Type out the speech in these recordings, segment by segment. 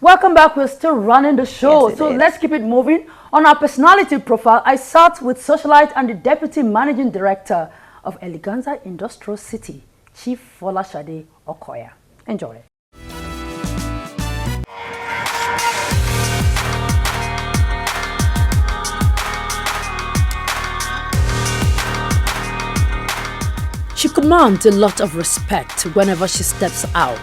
Welcome back. We're still running the show, Yes, so let's keep it moving. On our personality profile, I sat with socialite and the Deputy Managing Director of Eleganza Industrial City, Chief Folashade Okoya. Enjoy. She commands a lot of respect whenever she steps out.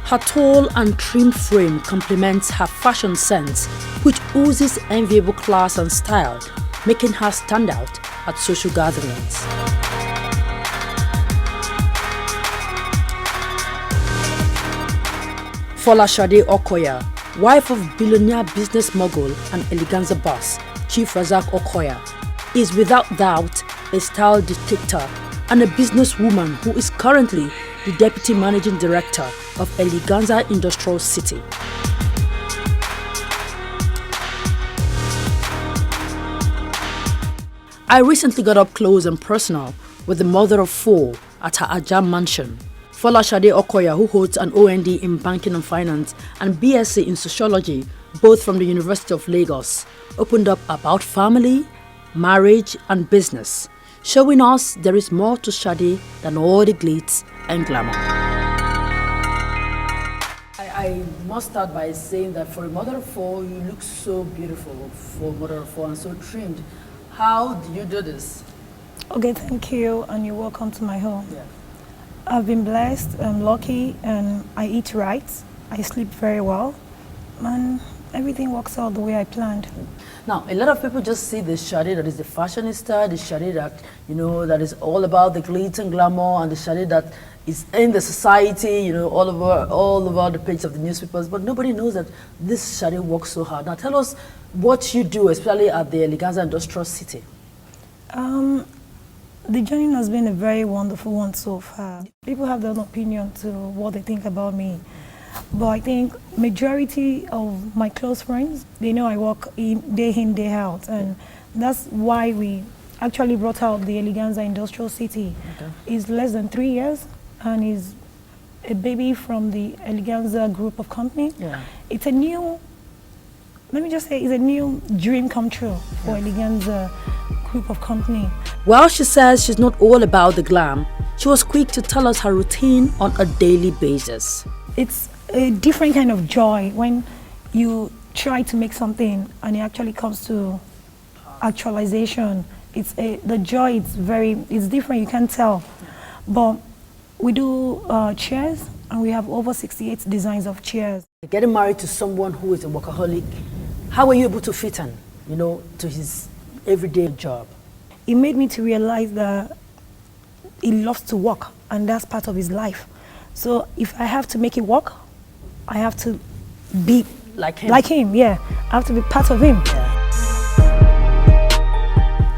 Her tall and trim frame complements her fashion sense, which oozes enviable class and style, making her stand out at social gatherings. Folashade Okoya, wife of billionaire business mogul and Eleganza boss, Chief Razak Okoya, is without doubt a style dictator and a businesswoman who is currently the Deputy Managing Director of Eleganza Industrial City. I recently got up close and personal with the mother of four at her Ajam mansion. Folashade Okoya, who holds an OND in Banking and Finance and BSc in Sociology, both from the University of Lagos, opened up about family, marriage and business, showing us there is more to Shade than all the glitz and glamour. I must start by saying that for a mother of four, you look so beautiful for a mother of four and so trimmed. How do you do this? Okay, thank you, and you're welcome to my home. Yeah. I've been blessed, I'm lucky, and I eat right, I sleep very well, and everything works out the way I planned. Now, a lot of people just see the Shade that is the fashionista, the Shade that, that is all about the glitz and glamour, and the Shade that is in the society, all over the page of the newspapers, but nobody knows that this Shade works so hard. Now, tell us what you do, especially at the Eleganza Industrial City. The journey has been a very wonderful one so far. People have their own opinion to what they think about me. But I think majority of my close friends, they know I work in, day out. And that's why we actually brought out the Eleganza Industrial City. Okay. It's less than 3 years and is a baby from the Eleganza group of companies. Yeah. It's a new, let me just say, it's a new dream come true for Eleganza group of company. While she says she's not all about the glam, she was quick to tell us her routine on a daily basis. It's a different kind of joy when you try to make something and it actually comes to actualization. The joy it's different, you can't tell. But we do chairs and we have over 68 designs of chairs. Getting married to someone who is a workaholic, how were you able to fit in, to his everyday job? It made me to realize that he loves to work and that's part of his life. So if I have to make it work, I have to be like him. I have to be part of him. Yeah.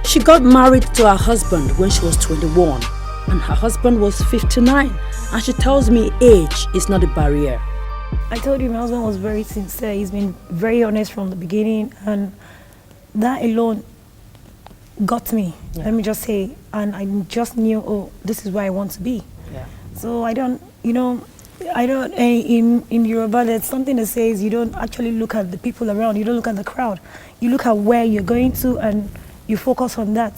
She got married to her husband when she was 21 and her husband was 59, and she tells me age is not a barrier. I told you my husband was very sincere. He's been very honest from the beginning, and that alone got me, let me just say, and I just knew, oh, this is where I want to be. Yeah. So I don't, in Yoruba, there's something that says you don't actually look at the people around, you don't look at the crowd, you look at where you're going to and you focus on that.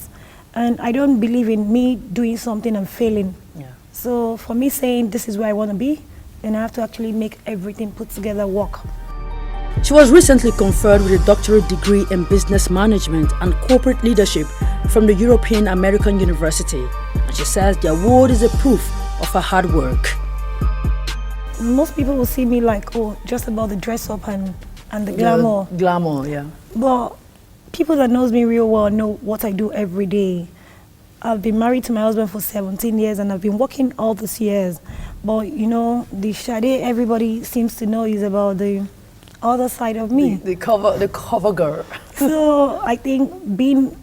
And I don't believe in me doing something and failing. Yeah. So for me saying this is where I want to be, then I have to actually make everything put together work. She was recently conferred with a doctorate degree in business management and corporate leadership from the European American University. And she says the award is a proof of her hard work. Most people will see me like, oh, just about the dress up and the glamour. The glamour, yeah. But people that knows me real well know what I do every day. I've been married to my husband for 17 years and I've been working all these years. But the Shade everybody seems to know is about the other side of me. The cover girl. So I think being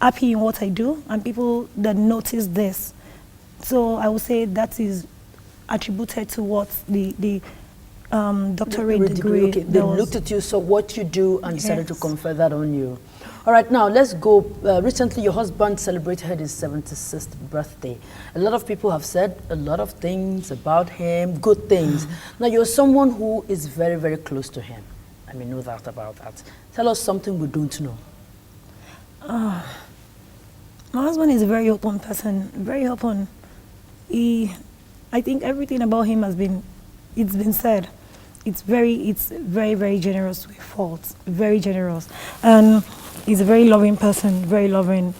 happy in what I do and people that notice this. So I would say that is attributed to what the doctorate degree. Okay. They looked at you, so what you do, and decided to confer that on you. All right, now let's go. Recently, your husband celebrated his 76th birthday. A lot of people have said a lot of things about him, good things. Now, you're someone who is very, very close to him. I mean, no doubt about that. Tell us something we don't know. My husband is a very open person, very open. I think everything about him it's been said. It's very, very generous to a fault, very generous. And he's a very loving person, very loving.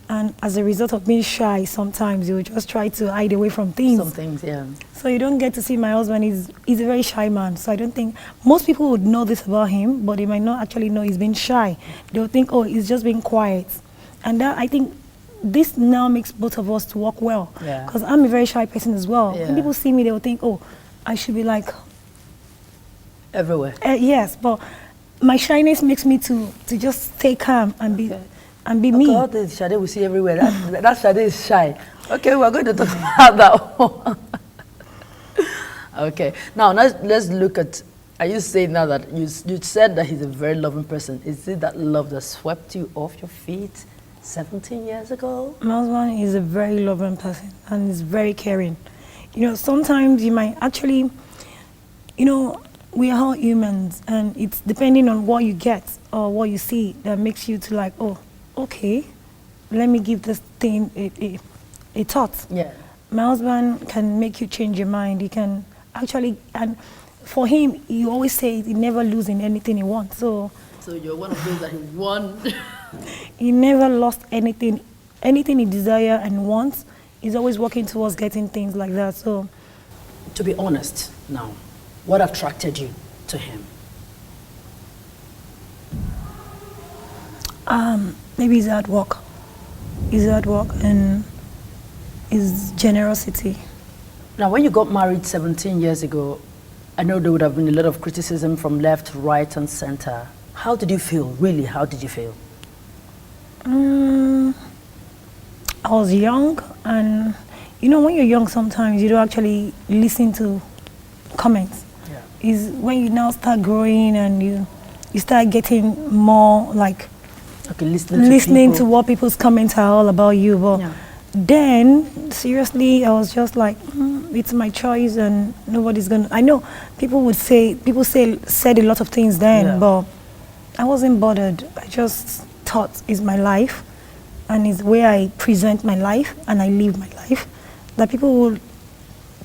And as a result of being shy, sometimes you just try to hide away from things. Some things, yeah. So you don't get to see my husband. He's a very shy man. So I don't think most people would know this about him, but they might not actually know he's been shy. They'll think, oh, he's just being quiet. And that, I think this now makes both of us to work well. Because I'm a very shy person as well. Yeah. When people see me, they'll think, oh, I should be like everywhere. Yes, but my shyness makes me to just stay calm and be me. God, the Shade we see everywhere. That Shade is shy. Okay, we're going to talk about that one. Okay, now let's look at. Are you saying now that you said that he's a very loving person? Is it that love that swept you off your feet 17 years ago? My husband is a very loving person and is very caring. You know, sometimes you might actually, you know, we are all humans, and it's depending on what you get or what you see that makes you to like, oh, okay, let me give this thing a thought. Yeah. My husband can make you change your mind. He can actually, and for him, he always says he never loses anything he wants. So you're one of those that he won. He never lost anything. Anything he desires and wants, he's always working towards getting things like that. So, to be honest now, what attracted you to him? Maybe his hard work. His hard work and his generosity. Now, when you got married 17 years ago, I know there would have been a lot of criticism from left, right, and center. How did you feel? Really, how did you feel? I was young, and you know, when you're young, sometimes you don't actually listen to comments. Yeah. Is when you now start growing and you start getting more like listening to what people's comments are all about you. But then, seriously, I was just like, it's my choice, and nobody's gonna. I know people said a lot of things then, but I wasn't bothered. I just thought it's my life, and it's where I present my life and I live my life, that people will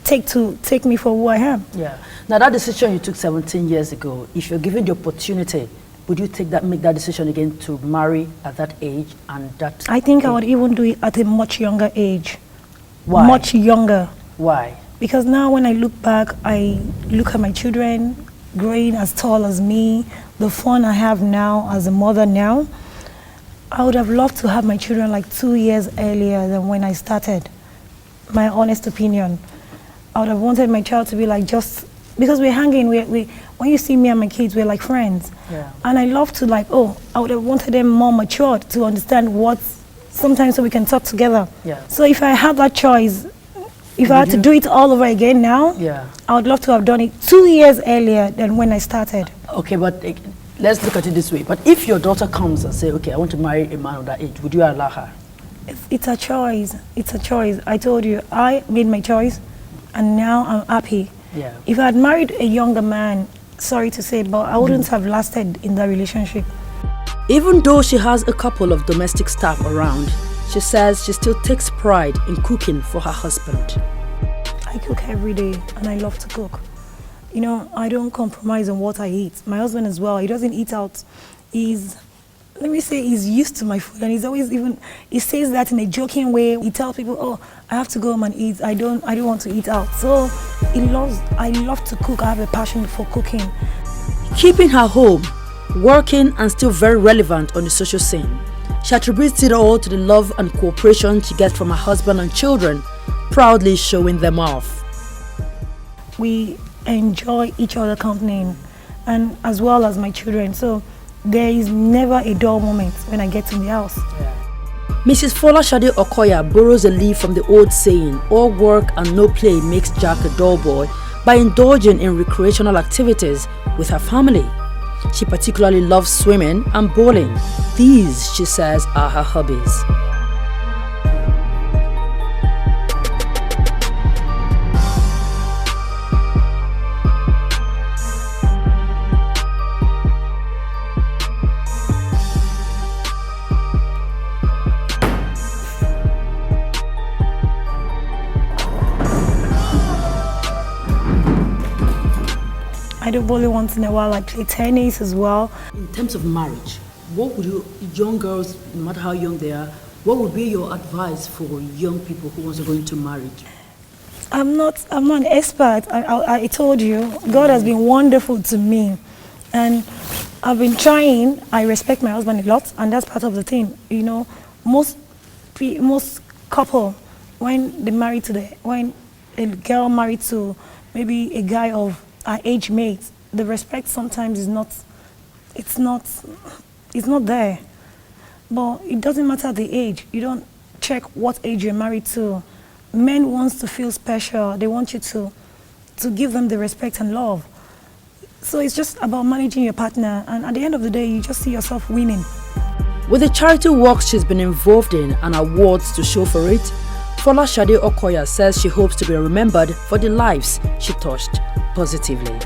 take me for who I am. Yeah. Now, that decision you took 17 years ago, if you're given the opportunity, would you make that decision again to marry at that age and that? I think I would even do it at a much younger age. Why? Much younger. Why? Because now when I look back, I look at my children growing as tall as me, the fun I have now as a mother now. I would have loved to have my children like 2 years earlier than when I started. My honest opinion. I would have wanted my child to be like just, because we're hanging, when you see me and my kids, we're like friends. Yeah. And I love to like, I would have wanted them more matured to understand sometimes so we can talk together. Yeah. So if I had that choice, if I had to do it all over again now, I would love to have done it 2 years earlier than when I started. Okay, but let's look at it this way. But if your daughter comes and say, okay, I want to marry a man of that age, would you allow her? It's a choice. It's a choice. I told you, I made my choice, and now I'm happy. Yeah. If I had married a younger man, sorry to say, but I wouldn't have lasted in that relationship. Even though she has a couple of domestic staff around, she says she still takes pride in cooking for her husband. I cook every day, and I love to cook. You know, I don't compromise on what I eat. My husband as well, he doesn't eat out. He's used to my food, and he says that in a joking way. He tells people, I have to go home and eat. I don't want to eat out. So I love to cook. I have a passion for cooking. Keeping her home, working, and still very relevant on the social scene. She attributes it all to the love and cooperation she gets from her husband and children, proudly showing them off. We enjoy each other's company, and as well as my children. So there is never a dull moment when I get in the house. Mrs. Folashade Okoya borrows a leaf from the old saying, all work and no play makes Jack a dull boy, by indulging in recreational activities with her family. She particularly loves swimming and bowling. These, she says, are her hobbies. I do bowling once in a while. I play tennis as well. In terms of marriage, what would you, young girls, no matter how young they are, what would be your advice for young people who want to go into marriage? I'm not an expert. I told you, God has been wonderful to me, and I've been trying. I respect my husband a lot, and that's part of the thing. You know, most couple, when when a girl married to maybe a guy of our age mate, the respect sometimes is not there. But it doesn't matter the age. You don't check what age you're married to. Men want to feel special. They want you to give them the respect and love. So it's just about managing your partner, and at the end of the day, you just see yourself winning. With the charity work she's been involved in and awards to show for it, Folashade Okoya says she hopes to be remembered for the lives she touched positively.